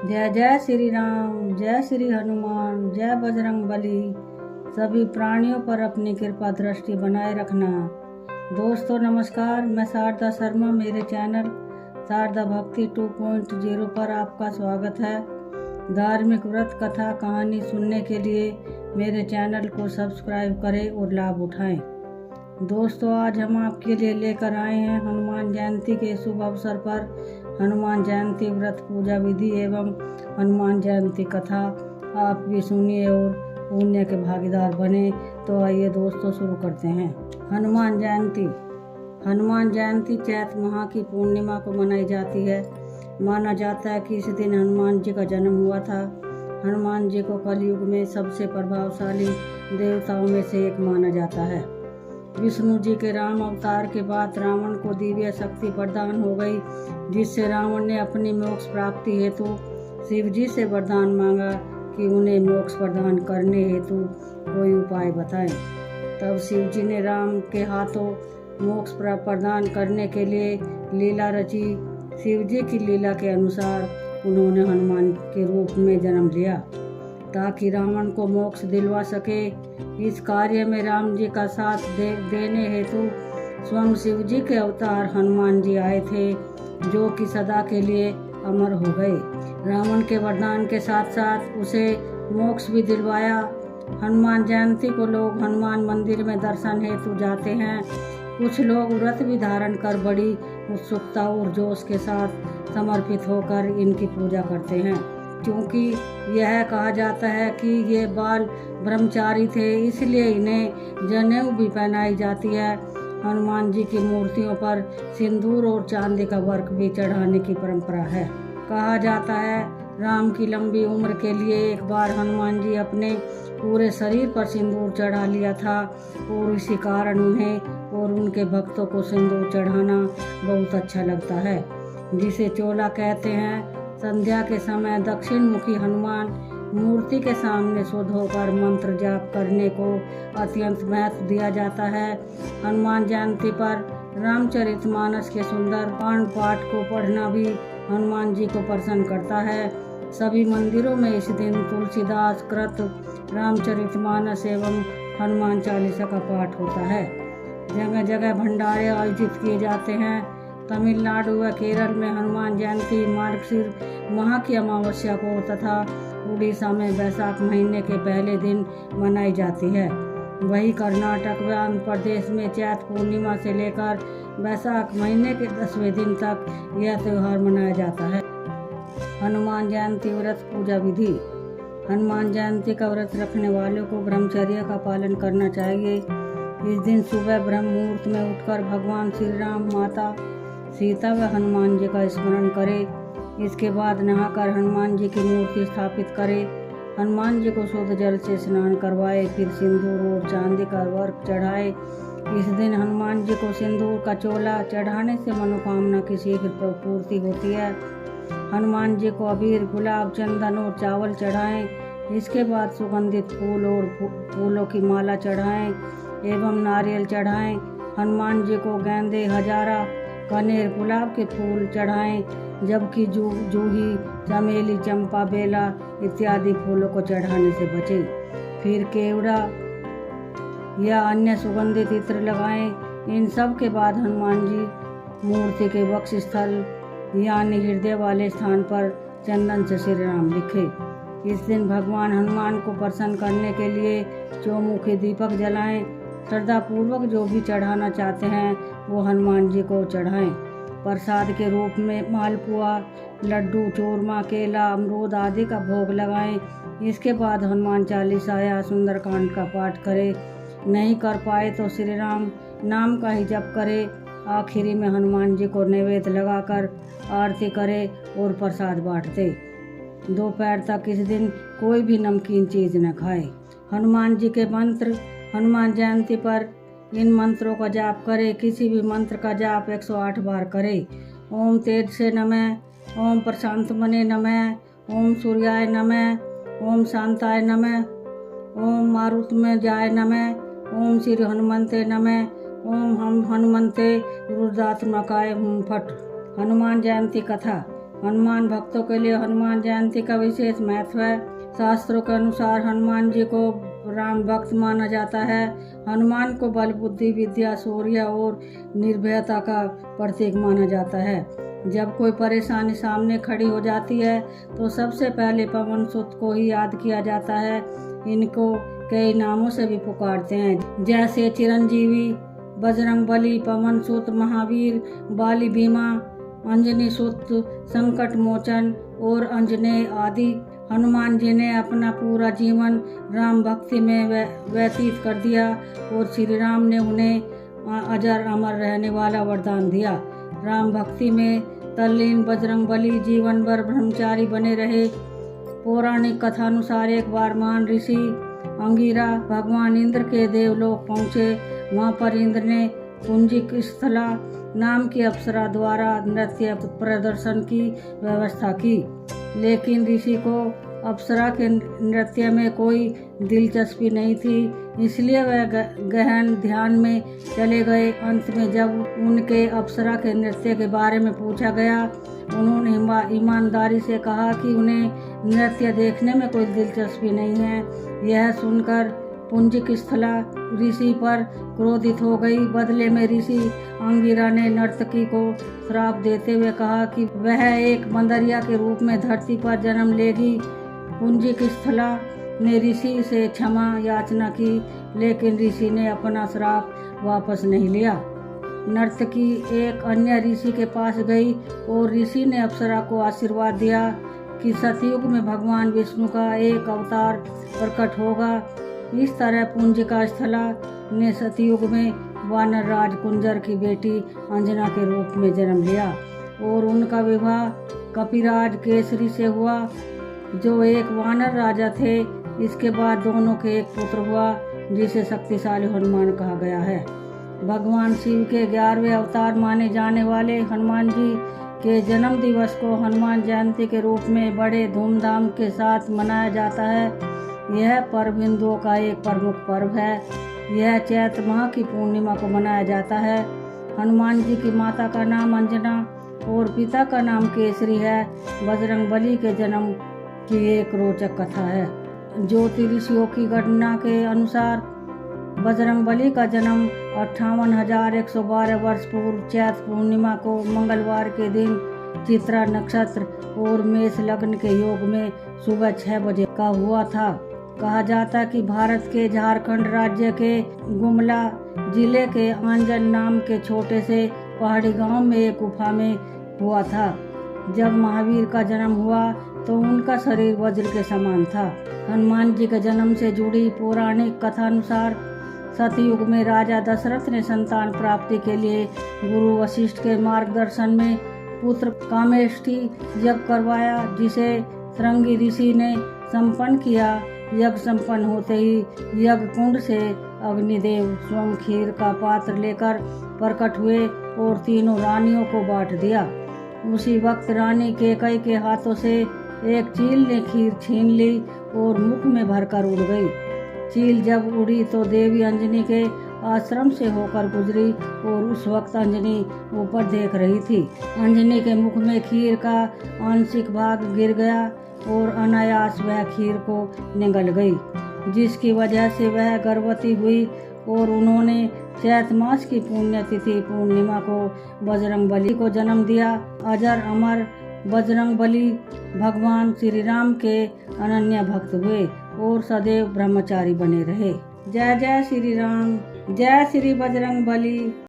जय जय श्री राम, जय श्री हनुमान, जय बजरंग बली। सभी प्राणियों पर अपनी कृपा दृष्टि बनाए रखना। दोस्तों नमस्कार, मैं शारदा शर्मा। मेरे चैनल शारदा भक्ति 2.0 पर आपका स्वागत है। धार्मिक व्रत कथा कहानी सुनने के लिए मेरे चैनल को सब्सक्राइब करें और लाभ उठाएं। दोस्तों आज हम आपके लिए लेकर आए हैं हनुमान जयंती के शुभ अवसर पर हनुमान जयंती व्रत पूजा विधि एवं हनुमान जयंती कथा। आप भी सुनिए और पुण्य के भागीदार बने। तो आइए दोस्तों शुरू करते हैं। हनुमान जयंती चैत्र माह की पूर्णिमा को मनाई जाती है। माना जाता है कि इस दिन हनुमान जी का जन्म हुआ था। हनुमान जी को कलयुग में सबसे प्रभावशाली देवताओं में से एक माना जाता है। विष्णु जी के राम अवतार के बाद रावण को दिव्य शक्ति प्रदान हो गई, जिससे रावण ने अपनी मोक्ष प्राप्ति हेतु शिव जी से वरदान मांगा कि उन्हें मोक्ष प्रदान करने हेतु कोई उपाय बताएं। तब शिव जी ने राम के हाथों मोक्ष प्रदान करने के लिए लीला रची। शिव जी की लीला के अनुसार उन्होंने हनुमान के रूप में जन्म लिया ताकि रावण को मोक्ष दिलवा सके। इस कार्य में राम जी का साथ देने हेतु स्वयं शिव जी के अवतार हनुमान जी आए थे, जो कि सदा के लिए अमर हो गए। रावण के वरदान के साथ साथ उसे मोक्ष भी दिलवाया। हनुमान जयंती को लोग हनुमान मंदिर में दर्शन हेतु जाते हैं। कुछ लोग व्रत भी धारण कर बड़ी उत्सुकता और जोश के साथ समर्पित होकर इनकी पूजा करते हैं। क्योंकि यह कहा जाता है कि ये बाल ब्रह्मचारी थे, इसलिए इन्हें जनेऊ भी पहनाई जाती है। हनुमान जी की मूर्तियों पर सिंदूर और चांदी का वर्क भी चढ़ाने की परंपरा है। कहा जाता है राम की लंबी उम्र के लिए एक बार हनुमान जी अपने पूरे शरीर पर सिंदूर चढ़ा लिया था और इसी कारण उन्हें और उनके भक्तों को सिंदूर चढ़ाना बहुत अच्छा लगता है, जिसे चोला कहते हैं। संध्या के समय दक्षिण मुखी हनुमान मूर्ति के सामने शुद्ध होकर मंत्र जाप करने को अत्यंत महत्व दिया जाता है। हनुमान जयंती पर रामचरितमानस के सुंदर पाठ को पढ़ना भी हनुमान जी को प्रसन्न करता है। सभी मंदिरों में इस दिन तुलसीदास कृत रामचरितमानस एवं हनुमान चालीसा का पाठ होता है। जगह जगह भंडारे आयोजित किए जाते हैं। तमिलनाडु व केरल में हनुमान जयंती मार्गशीर माह की अमावस्या को तथा उड़ीसा में वैशाख महीने के पहले दिन मनाई जाती है। वही कर्नाटक व आंध्र प्रदेश में चैत्र पूर्णिमा से लेकर वैशाख महीने के 10वें दिन तक यह त्यौहार मनाया जाता है। हनुमान जयंती व्रत पूजा विधि। हनुमान जयंती का व्रत रखने वालों को ब्रह्मचर्य का पालन करना चाहिए। इस दिन सुबह ब्रह्म मुहूर्त में उठकर भगवान श्री राम, माता सीता व हनुमान जी का स्मरण करें। इसके बाद नहाकर हनुमान जी की मूर्ति स्थापित करें। हनुमान जी को शुद्ध जल से स्नान करवाए, फिर सिंदूर और चांदी का वर्क चढ़ाए। इस दिन हनुमान जी को सिंदूर का चोला चढ़ाने से मनोकामना की शीघ्र पूर्ति होती है। हनुमान जी को अबीर, गुलाब, चंदन और चावल चढ़ाएं। इसके बाद सुगंधित फूल और फूलों की माला चढ़ाएं एवं नारियल चढ़ाएं। हनुमान जी को गेंदे, हजारा, कनेर, गुलाब के फूल चढ़ाएं, जबकि जूही, चमेली, चंपा, बेला इत्यादि फूलों को चढ़ाने से बचें। फिर केवड़ा या अन्य सुगंधित इत्र लगाएं। इन सब के बाद हनुमान जी मूर्ति के वक्ष स्थल यानी हृदय वाले स्थान पर चंदन से श्री राम लिखे। इस दिन भगवान हनुमान को प्रसन्न करने के लिए चौमुखी दीपक जलाएं। श्रद्धा पूर्वक जो भी चढ़ाना चाहते हैं वो हनुमान जी को चढ़ाएं। प्रसाद के रूप में मालपुआ, लड्डू, चूरमा, केला, अमरूद आदि का भोग लगाएं। इसके बाद हनुमान चालीसा या सुंदरकांड का पाठ करें। नहीं कर पाए तो श्री राम नाम का ही जप करें। आखिरी में हनुमान जी को नैवेद्य लगाकर आरती करें और प्रसाद बांट दें। दोपहर तक इस दिन कोई भी नमकीन चीज़ न खाए। हनुमान जी के मंत्र। हनुमान जयंती पर इन मंत्रों का जाप करें। किसी भी मंत्र का जाप 108 बार करें। ओम तेज से नमः, ओम प्रशांतमने नमः, ओम सूर्याय नमः, ओम शांताय नमः, ओम मारुतमजाय नमः, ओम श्री हनुमंते नमः, ओम हम हनुमंते रुद्रात्मकाय हुम फट। हनुमान जयंती कथा। हनुमान भक्तों के लिए हनुमान जयंती का विशेष महत्व है। शास्त्रों के अनुसार हनुमान जी को राम भक्त माना जाता है। हनुमान को बल, बुद्धि, विद्या, शौर्य और निर्भयता का प्रतीक माना जाता है। जब कोई परेशानी सामने खड़ी हो जाती है तो सबसे पहले पवन सुत को ही याद किया जाता है। इनको कई नामों से भी पुकारते हैं, जैसे चिरंजीवी, बजरंगबली, पवन सुत, महावीर, बाली, भीमा, अंजनी सुत, संकट मोचन और अंजनेय आदि। हनुमान जी ने अपना पूरा जीवन राम भक्ति में व्यतीत कर दिया और श्री राम ने उन्हें अजर अमर रहने वाला वरदान दिया। राम भक्ति में तल्लीन बजरंगबली जीवन भर ब्रह्मचारी बने रहे। पौराणिक कथानुसार एक बार महान ऋषि अंगिरा भगवान इंद्र के देवलोक पहुँचे। वहाँ पर इंद्र ने पुंजिक स्थला नाम की अप्सरा द्वारा नृत्य प्रदर्शन की व्यवस्था की, लेकिन ऋषि को अप्सरा के नृत्य में कोई दिलचस्पी नहीं थी, इसलिए वह गहन ध्यान में चले गए। अंत में जब उनके अप्सरा के नृत्य के बारे में पूछा गया, उन्होंने ईमानदारी से कहा कि उन्हें नृत्य देखने में कोई दिलचस्पी नहीं है। यह सुनकर पुंजिक स्थला ऋषि पर क्रोधित हो गई। बदले में ऋषि अंगिरा ने नर्तकी को श्राप देते हुए कहा कि वह एक बंदरिया के रूप में धरती पर जन्म लेगी। पुंजिक स्थला ने ऋषि से क्षमा याचना की, लेकिन ऋषि ने अपना श्राप वापस नहीं लिया। नर्तकी एक अन्य ऋषि के पास गई और ऋषि ने अप्सरा को आशीर्वाद दिया कि सतयुग में भगवान विष्णु का एक अवतार प्रकट होगा। इस तरह पुंजिका स्थला ने सतयुग में वानर राज कुंजर की बेटी अंजना के रूप में जन्म लिया और उनका विवाह कपिराज केसरी से हुआ, जो एक वानर राजा थे। इसके बाद दोनों के एक पुत्र हुआ, जिसे शक्तिशाली हनुमान कहा गया है। भगवान शिव के 11वें अवतार माने जाने वाले हनुमान जी के जन्म दिवस को हनुमान जयंती के रूप में बड़े धूमधाम के साथ मनाया जाता है। यह पर्व हिंदुओं का एक प्रमुख पर्व है। यह चैत्र माह की पूर्णिमा को मनाया जाता है। हनुमान जी की माता का नाम अंजना और पिता का नाम केसरी है। बजरंगबली के जन्म की एक रोचक कथा है। ज्योतिष ऋषियों की गणना के अनुसार बजरंगबली का जन्म 58,112 वर्ष पूर्व चैत्र पूर्णिमा को मंगलवार के दिन चित्रा नक्षत्र और मेष लग्न के योग में सुबह 6 बजे का हुआ था। कहा जाता है कि भारत के झारखंड राज्य के गुमला जिले के आंजन नाम के छोटे से पहाड़ी गांव में एक गुफा में हुआ था। जब महावीर का जन्म हुआ तो उनका शरीर वज्र के समान था। हनुमान जी के जन्म से जुड़ी पौराणिक कथानुसार सतयुग में राजा दशरथ ने संतान प्राप्ति के लिए गुरु वशिष्ठ के मार्गदर्शन में पुत्र कामेष्टि यज्ञ करवाया, जिसे श्रृंगी ऋषि ने संपन्न किया। यज्ञ संपन्न होते ही यज्ञ कुंड से अग्निदेव स्वयं खीर का पात्र लेकर प्रकट हुए और तीनों रानियों को बांट दिया। उसी वक्त रानी कैकेयी के हाथों से एक चील ने खीर छीन ली और मुख में भरकर उड़ गई। चील जब उड़ी तो देवी अंजनी के आश्रम से होकर गुजरी और उस वक्त अंजनी ऊपर देख रही थी। अंजनी के मुख में खीर का आंशिक भाग गिर गया और अनायास वह खीर को निगल गई, जिसकी वजह से वह गर्भवती हुई और उन्होंने चैत्र मास की पुण्यतिथि पूर्णिमा को बजरंगबली को जन्म दिया। अजर अमर बजरंगबली भगवान श्री राम के अनन्य भक्त हुए और सदैव ब्रह्मचारी बने रहे। जय जय श्री राम, जय श्री बजरंगबली।